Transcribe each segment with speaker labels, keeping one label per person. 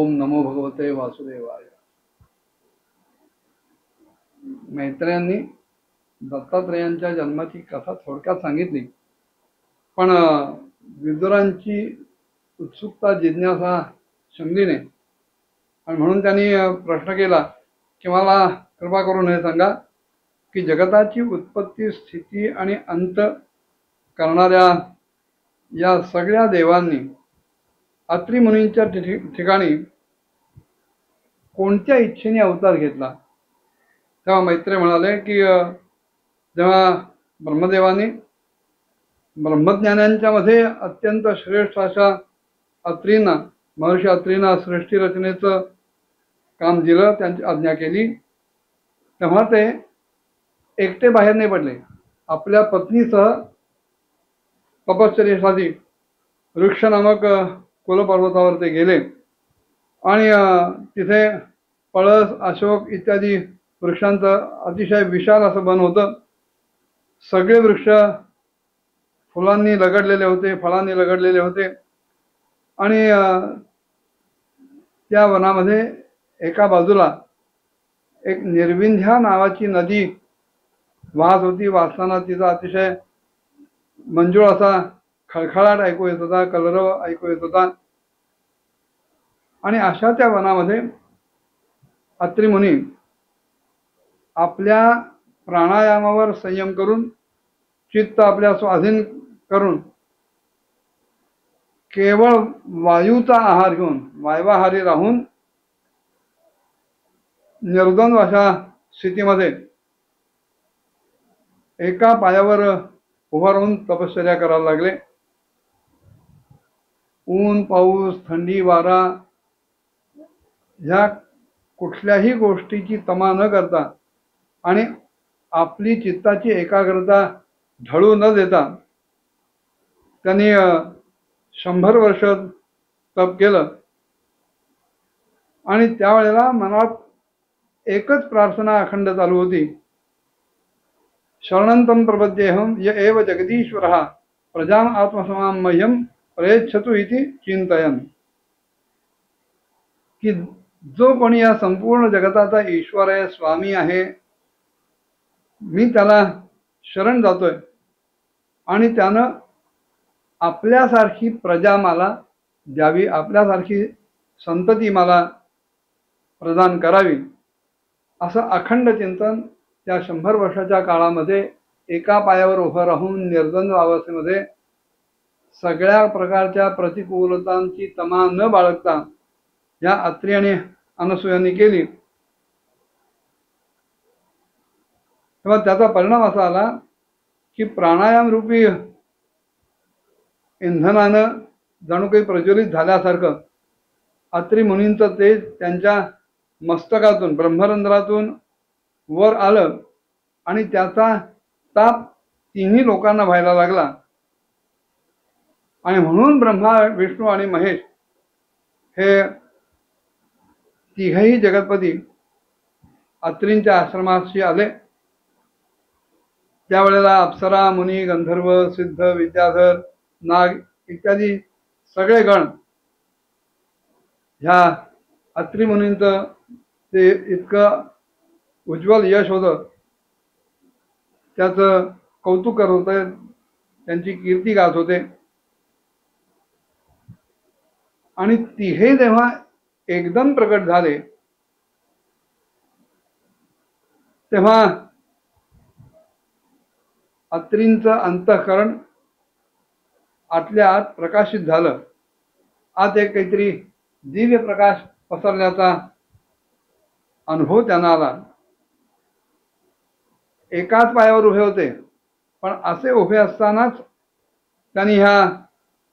Speaker 1: ओम नमो भगवते वासुदेवाय. मैत्रेयांनी दत्तात्रेयांच्या जन्माची कथा थोडक्यात सांगितली, पण विदुरांची उत्सुकता जिज्ञासा शमली नाही आणि म्हणून त्यांनी प्रश्न केला की मला कृपा करून हे सांगा की जगताची उत्पत्ती स्थिती आणि अंत करणाऱ्या या सगळ्या देवांनी अत्रि मुनींच्या ठिकाणी कोणत्या इच्छेने अवतार घेतला. तेव्हा मैत्रेय म्हणाले की जेव्हा ब्रह्मदेवाने ब्रह्मज्ञानांच्या मध्ये अत्यंत श्रेष्ठ अशा अत्रींना महर्षी अत्रींना सृष्टी रचनेचं काम दिलं, त्यांची आज्ञा केली, तेव्हा ते एकटे बाहेर नाही पडले. आपल्या पत्नीसह तपश्चर्येसाठी वृक्ष नामक कुलपर्वतावर ते गेले आणि तिथे पळस अशोक इत्यादी वृक्षांचं अतिशय विशाल असं वन होतं. सगळे वृक्ष फुलांनी लगडलेले होते, फळांनी लगडलेले होते आणि त्या वनामध्ये एका बाजूला एक निर्विंध्या नावाची नदी वाहत होती. वाचताना तिचा अतिशय मंजूळ असा खळखळाट ऐकू येत होता, कलरव ऐकू येत होता. आणि अशा त्या वनामध्ये अत्रि मुनी आपल्या प्राणायामावर संयम करून चित्त आपल्या स्वाधीन करून केवळ वायूचा आहार घेऊन वायवाहारी राहून निर्द्वंद्व अशा स्थितीमध्ये एका पायावर उभा राहून तपश्चर्या करायला लागले. ऊन पाऊस थंडी वारा ह्या कुठल्याही गोष्टीची तमा न करता आणि आपली चित्ताची एकाग्रता ढळू न देता त्यांनी 100 वर्ष तप केलं. आणि त्यावेळेला मनात एकच प्रार्थना अखंड चालू होती, शरणंतम प्रपद्येहम य एव जगदीश्वरः प्रजाम आत्मसमाम मह्यम प्रयच्छतु इति चिंतयन. की जो कोणी या संपूर्ण जगताचा ईश्वर आहे, स्वामी आहे, मी त्याला शरण जातोय आणि त्यानं आपल्यासारखी प्रजा मला द्यावी, आपल्यासारखी संतती मला प्रदान करावी, असं अखंड चिंतन त्या 100 वर्षाच्या काळामध्ये एका पायावर उभं राहून निर्द्वंद्व अवस्थेमध्ये सगळ्या प्रकारच्या प्रतिकूलतांची तमा न बाळगता या अत्रि आणि अनसूयांनी केली. तेव्हा त्याचा परिणाम असा आला की प्राणायाम रूपी इंधनानं जणू काही प्रज्वलित झाल्यासारखं अत्रि मुनींचं तेज त्यांच्या मस्तकातून ब्रह्मरंध्रातून वर आलं आणि त्याचा ताप तिन्ही लोकांना व्हायला लागला. आणि म्हणून ब्रह्मा विष्णू आणि महेश हे तिघही जगतपती अत्रींच्या आश्रमाशी आले. त्यावेळेला अप्सरा मुनी गंधर्व सिद्ध विद्याधर नाग इत्यादी सगळे गण ह्या अत्रि मुनींचं ते इतकं उज्ज्वल यश होतं त्याचं कौतुक करत होते, त्यांची कीर्ती गात होते. आणि तिघे जेव्हा एकदम प्रकट झाले तेव्हा अत्रींचं अंतःकरण आतल्या आत प्रकाशित झालं. आत एक काहीतरी दिव्य प्रकाश पसरल्याचा अनुभव त्यांना आला. एकाच पायावर उभे होते, पण असे उभे असतानाच त्यांनी ह्या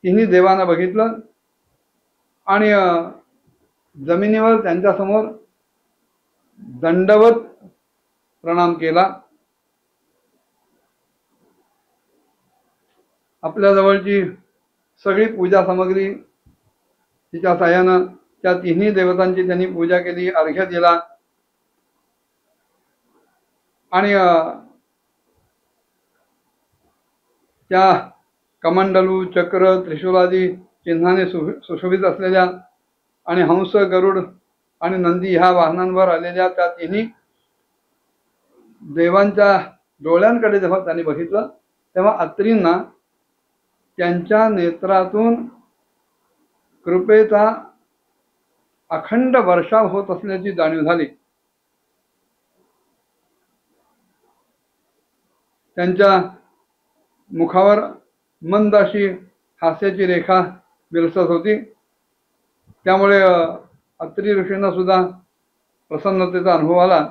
Speaker 1: तिन्ही देवांना बघितलं आणि जमिनीवर त्यांच्यासमोर दंडवत प्रणाम केला. आपल्या जवळची सगळी पूजा सामग्री तिच्या साह्यानं त्या तिन्ही देवतांची त्यांनी पूजा केली, अर्घ्य दिला आणि त्या कमंडलू चक्र त्रिशूलादी चिन्हाने सुशोभित असलेल्या आणि हंस, गरुड आणि नंदी ह्या वाहनांवर आलेल्या त्या तिन्ही देवांच्या डोळ्यांकडे जेव्हा त्यांनी बघितलं तेव्हा अत्रींना त्यांच्या नेत्रातून कृपेचा अखंड वर्षाव होत असल्याची जाणीव झाली. त्यांच्या मुखावर मंद अशी हास्याची रेखा विलसत होती. त्यामुळे अत्री ऋषींना सुद्धा प्रसन्नतेचा अनुभव आला.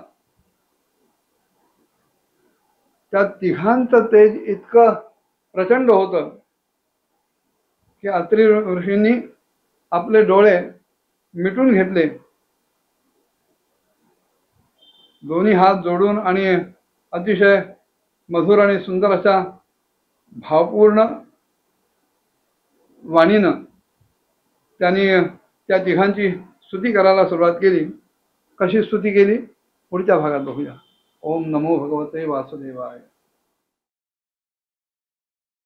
Speaker 1: त्या तिघांचं तेज इतकं प्रचंड होतं की अत्री ऋषींनी आपले डोळे मिटून घेतले. दोन्ही हात जोडून आणि अतिशय मधुर आणि सुंदर अशा भावपूर्ण वाणीनं त्यांनी त्या तिघांची स्तुती करायला सुरुवात केली. कशी स्तुती केली पुढच्या भागात बघूया. ओम नमो भगवते वासुदेवाय.